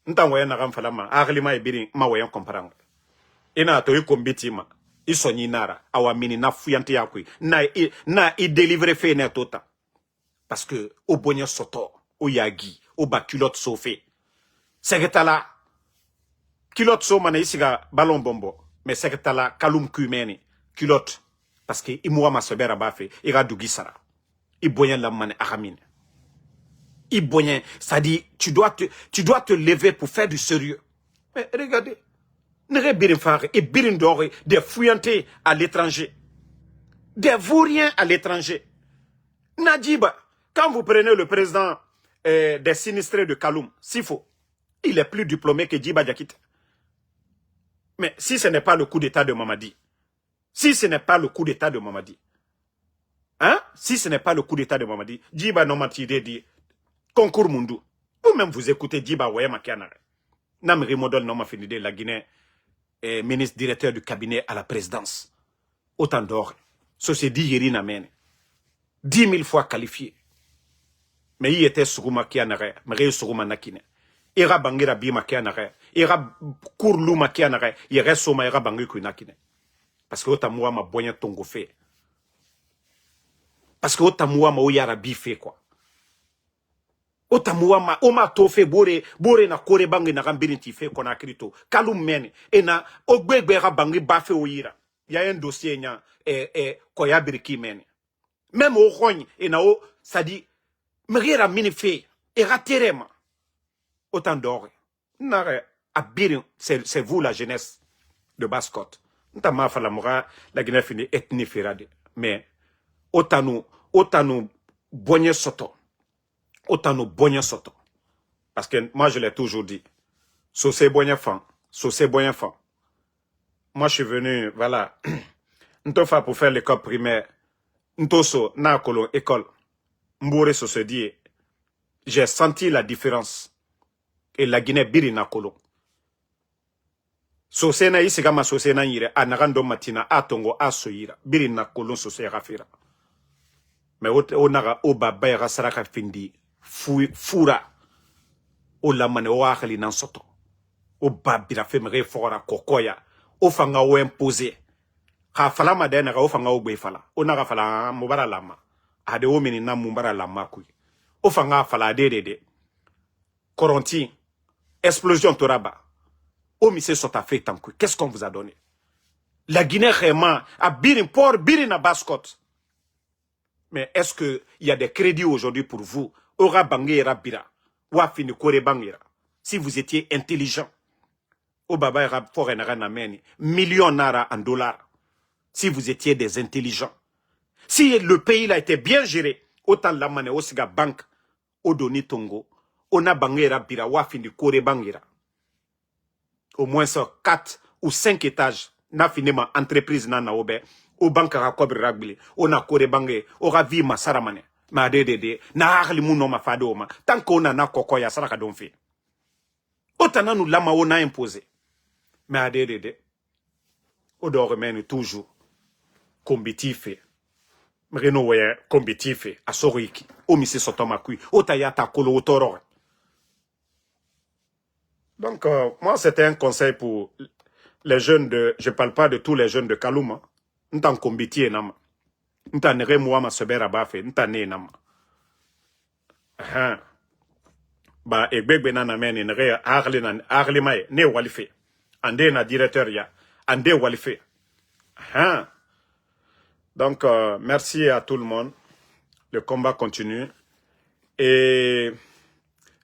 ntan waya na gamfalama aglima ibiri ma wayan komparanga ina to ikombiti ma isonyi nara awamini na fuyante yakui na i délivrer fe na tota parce que au bonyo soto au yagi au baculotte sofé seketala culotte so mana isiga ballon bombo mais seketala Kaloum kumeni culotte parce que imwa masobera bafe ira dugisara i bonyo la mane agamine. C'est-à-dire, tu dois te lever pour faire du sérieux. Mais regardez, ne birin faire et birin d'or des fouillantés à l'étranger, des vauriens à l'étranger. Nadiba, quand vous prenez le président des sinistrés de Kaloum, Sifo, il est plus diplômé que Djiba Diakite. Mais si ce n'est pas le coup d'état de Mamadi, si ce n'est pas le coup d'état de Mamadi, hein, si ce n'est pas le coup d'état de Mamadi, Djiba Nomatide dit, concours Mundu, vous-même vous écoutez Djiba Oué Makianare, Namri Modol Nomafinide, la Guinée, ministre directeur du cabinet à la présidence, autant d'or, Société Yérina Mene, 10 000 fois qualifié. Mais il était Sougouma Kianare, mais Sougouma Nakine. Ira Bangira Bima Kianare, Ira Kourlouma Kianare, Ira Soma Ira Bangi Kunakine. Parce que Otamoua ma boigna tongo fait. Parce que Otamoua ma oyara bifé quoi. Otamoua ma oma tofe bore na kore bangi na rambini tife kona krito. Kalum meni. Et na ogbegbe ra bangi bafe oyira. Il y a un dossier nya koya biriki meni. Même au rogne et na o ça dit Mrira minife et raterema. Autant d'or. C'est vous la jeunesse de Basse-Côte. Ntama falamura la Guinée fini ethnie firade. Mais autant nous bonye soto. Autant nous bonye soto. Parce que moi je l'ai toujours dit. Saucé bonye fan. Saucé bonye fan. Moi je suis venu, voilà. Ntofa pour faire l'école primaire. Ntoso na kolo école. Mboure se dit. J'ai senti la différence. Et la Guinée biri na kolo. Sosena isigama sosena yire anagando matina atongo asoyira biri na kolo sose rafira. Mais onaga obaba ya saraka findi fura o lamane o akhli nan soto. O babira femre fora kokoya o fanga o imposer. Ka fala madena o fanga o gbe fala. Onaga fala mubara lama. Ade o mini na mubara lama kui. O fanga fala de. Coronti explosion toraba. Au ministère sota fait tant que qu'est-ce qu'on vous a donné? La Guinée réellement a birin port birin à Basse-Côte. Mais est-ce que il y a des crédits aujourd'hui pour vous? Ora bangera bira. Wa fini kore bangera. Si vous étiez intelligent. Au baba era forenera nameni. Millions nara en dollars. Si vous étiez des intelligents. Si le pays là était bien géré, autant la mane osiga banque au doni tongo. Ona bangera bira wa fini kore bangera. Au moins 4 ou 5 étages na finima entreprise na naobe au banque rakob ragli on a kore bangé ora vi masaramane ma de na akli muno ma fado ma tant qu'on a na kokoya saraka don fait otana nous lama on a imposé mais de o do remène toujours combitif mreno ouais combitif a soriki o mise sotoma kui otayata kolo otoro. Donc, moi, c'était un conseil pour les jeunes de... Je ne parle pas de tous les jeunes de Kalouma. N'tan kombiti enama. N'tan nere mouama sebera bafe. N'tan ne enama. Ba, egbegbe nana meni nere arle mae. Ne walife. Ande na directeur ya. Ande walife. Donc, merci à tout le monde. Le combat continue. Et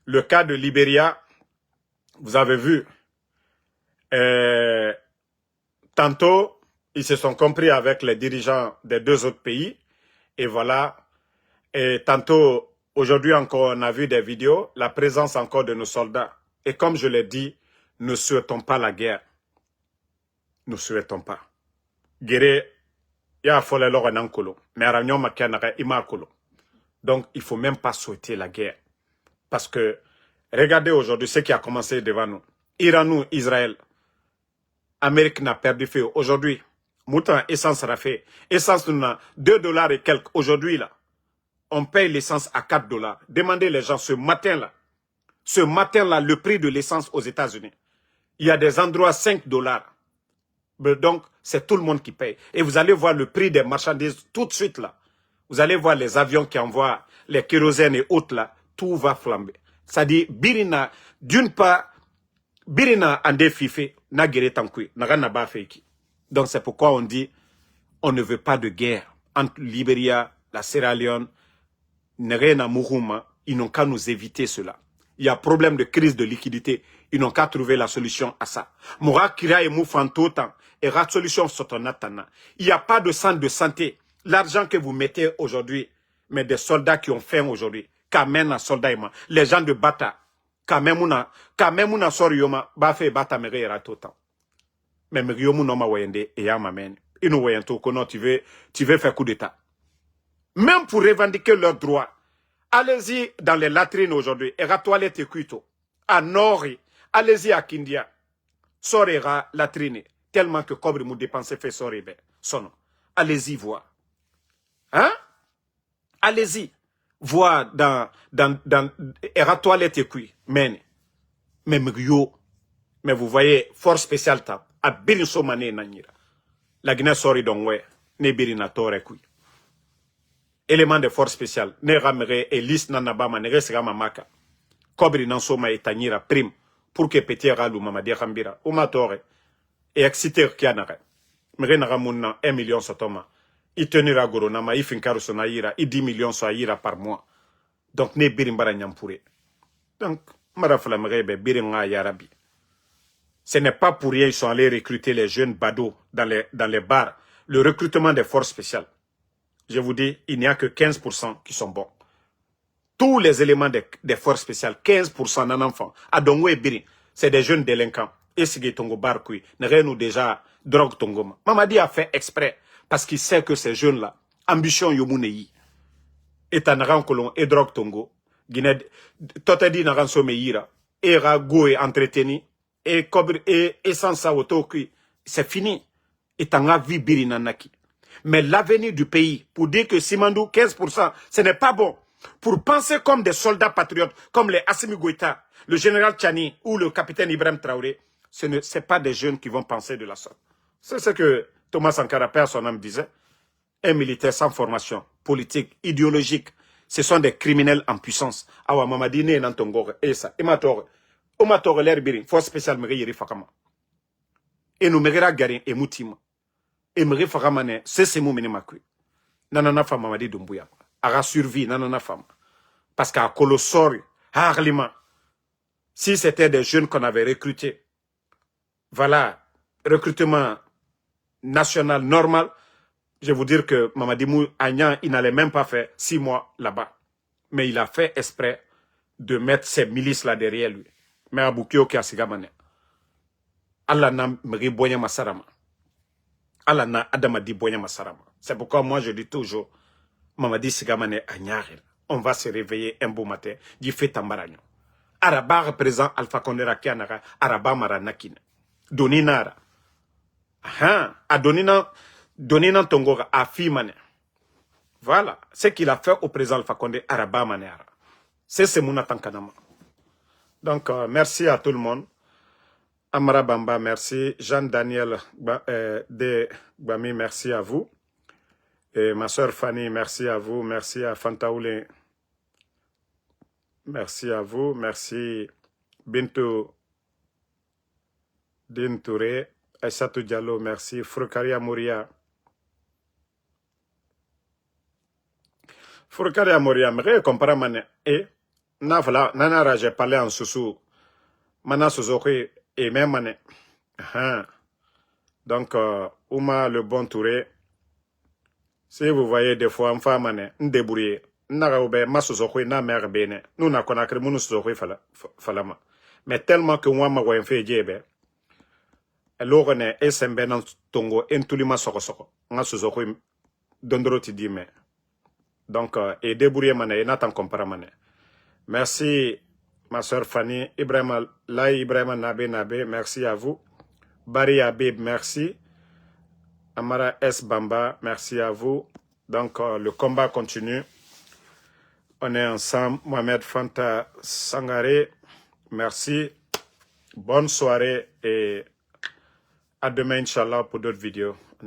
le cas de Libéria... Vous avez vu, tantôt, ils se sont compris avec les dirigeants des 2 autres pays. Et voilà, et tantôt, aujourd'hui encore, on a vu des vidéos, la présence encore de nos soldats. Et comme je l'ai dit, ne souhaitons pas la guerre. Ne souhaitons pas. Guerre, il y a folle l'or en ankolo. Mais aragnon makianare imakolo. Donc, il ne faut même pas souhaiter la guerre. Parce que, regardez aujourd'hui ce qui a commencé devant nous. Iran, Israël. Amérique n'a perdu feu. Aujourd'hui, mouton, essence a fait. Essence, nous a 2 $ et quelques. Aujourd'hui, là, on paye l'essence à 4 $. Demandez les gens ce matin-là. Ce matin-là, le prix de l'essence aux États-Unis. Il y a des endroits 5 $. Donc, c'est tout le monde qui paye. Et vous allez voir le prix des marchandises tout de suite, là. Vous allez voir les avions qui envoient les kérosènes et autres, là. Tout va flamber. C'est-à-dire, Birina, d'une part, Birina en défifé, n'a guéri tant que, n'a rien à faire. Donc c'est pourquoi on dit, on ne veut pas de guerre entre Libéria, la Sierra Leone, Nerena, Mourouma, ils n'ont qu'à nous éviter cela. Il y a problème de crise de liquidité, ils n'ont qu'à trouver la solution à ça. Moura Kira et Moufantotan, et la solution sotonatana. Il n'y a pas de centre de santé. L'argent que vous mettez aujourd'hui, mais des soldats qui ont faim aujourd'hui, Kamena soldat les gens de Bata, Kamemuna Sorioma, Bafé Bata Mere Ratotan. Mais Miriyomu no ma wayende et ya mamen. Ils nous voyons tout, non, tu veux faire coup d'état. Même pour revendiquer leurs droits. Allez-y dans les latrines aujourd'hui. Et à toilette et cuito. À Nori. Allez-y à Kindia. Sorera latrine. Tellement que Cobri mou dépensé fait sorebe. Son. Allez-y voir. Hein? Allez-y. Voir dans Era toilette et cuit. Mais Mrio. Mais vous voyez, force spéciale tap. A birinso mané nanira. La Guinée sori dongwe. Ne birina tore kui. Élément de force spéciale. Ne ramere et liste nanabama ne resera maka. Kobri nansoma et tanira prime. Pour que petit ralou mamadi rambira. Uma tore. Et exciter kianare. Mere naramunna 1 million sotoma. I tenira goro nama. I finkaru sonaira. I 10 millions soaira par mois. Donc ne birimbara nyampure. Donc, marafala merebe biringa yarabi. Ce n'est pas pour rien qu'ils sont allés recruter les jeunes badauds dans les bars. Le recrutement des forces spéciales. Je vous dis, il n'y a que 15% qui sont bons. Tous les éléments des forces spéciales, 15% d'un enfant. Adongo et Biri, c'est des jeunes délinquants. Et si Tongo Barkoui, nous déjà drogue Tongo. Mamadi a fait exprès parce qu'il sait que ces jeunes-là, ambition yomunei, et tanaran kolon et drogue Tongo, Guinée, totadi naran someira, et rago et entretenu, et sans ça c'est fini. Et tanga vi Biri nanaki. Mais l'avenir du pays, pour dire que Simandou, 15%, ce n'est pas bon. Pour penser comme des soldats patriotes, comme les Assimi Goïta, le général Tchani ou le capitaine Ibrahim Traoré, ce n'est pas des jeunes qui vont penser de la sorte. C'est ce que Thomas Sankara, père son âme, disait. Un militaire sans formation politique, idéologique, ce sont des criminels en puissance. Awa Mamadine Nantongore, et ça, Omatore l'air birin, force spéciale Meri Fakama. Et nous Merira Garin et Moutima. Et Meri Fakamane, c'est mon minimakui. Nanana femme Mamadi Dumbuya. Ara survie, nanana femme. Parce qu'à Kolosori, à Arlima, si c'était des jeunes qu'on avait recrutés, voilà, recrutement national normal, je vais vous dire que Mamadi Mou Agnan, il n'allait même pas faire 6 mois là-bas. Mais il a fait exprès de mettre ces milices-là derrière lui. Mais à Boukio qui a Sigamane. Allah n'a Meri Boya Masarama. Allah n'a Adamadi Boya Masarama. C'est pourquoi moi je dis toujours, Mamadi Sigamane Agnaril. On va se réveiller un beau matin, du fait Tambaragno. Araba représente Alpha Condera Kianara, Araba Maranakine. Doninara. A Donina Tongora, a Fimane. Voilà. Ce qu'il a fait au président Alpha Condé, Araba Manera. C'est mon Tankanama. Donc, merci à tout le monde. Amara Bamba, merci. Jean-Daniel de Gbami, merci à vous. Et ma soeur Fanny, merci à vous. Merci à Fantaoulé. Merci à vous. Merci Bintou Dintouré. Aïssatou Diallo, merci. Froukaria Mouria. Froukaria Mouria, mais compare mané. Et, nanara, j'ai parlé en sous Mana Suzoki et même mané. Donc, Ouma le bon Touré. Si vous voyez des fois, en femme mané, ndébrouillé. Naraoube, ma Suzoki, na mère bene. Nous n'a conacré mon Suzoki falama. Mais tellement que moi, ma voyant fait djebe. L'orne est sembe dans Tongo, en tout le monde soko. Nga Suzoki, dondro ti di me. Donc, et débrouillé mané, et n'attend compara mané. Merci, ma soeur Fanny. Ibrahim Nabe, merci à vous. Bari Habib, merci. Amara S. Bamba, merci à vous. Donc, le combat continue. On est ensemble. Mohamed Fanta Sangare, merci. Bonne soirée et à demain, Inch'Allah, pour d'autres vidéos.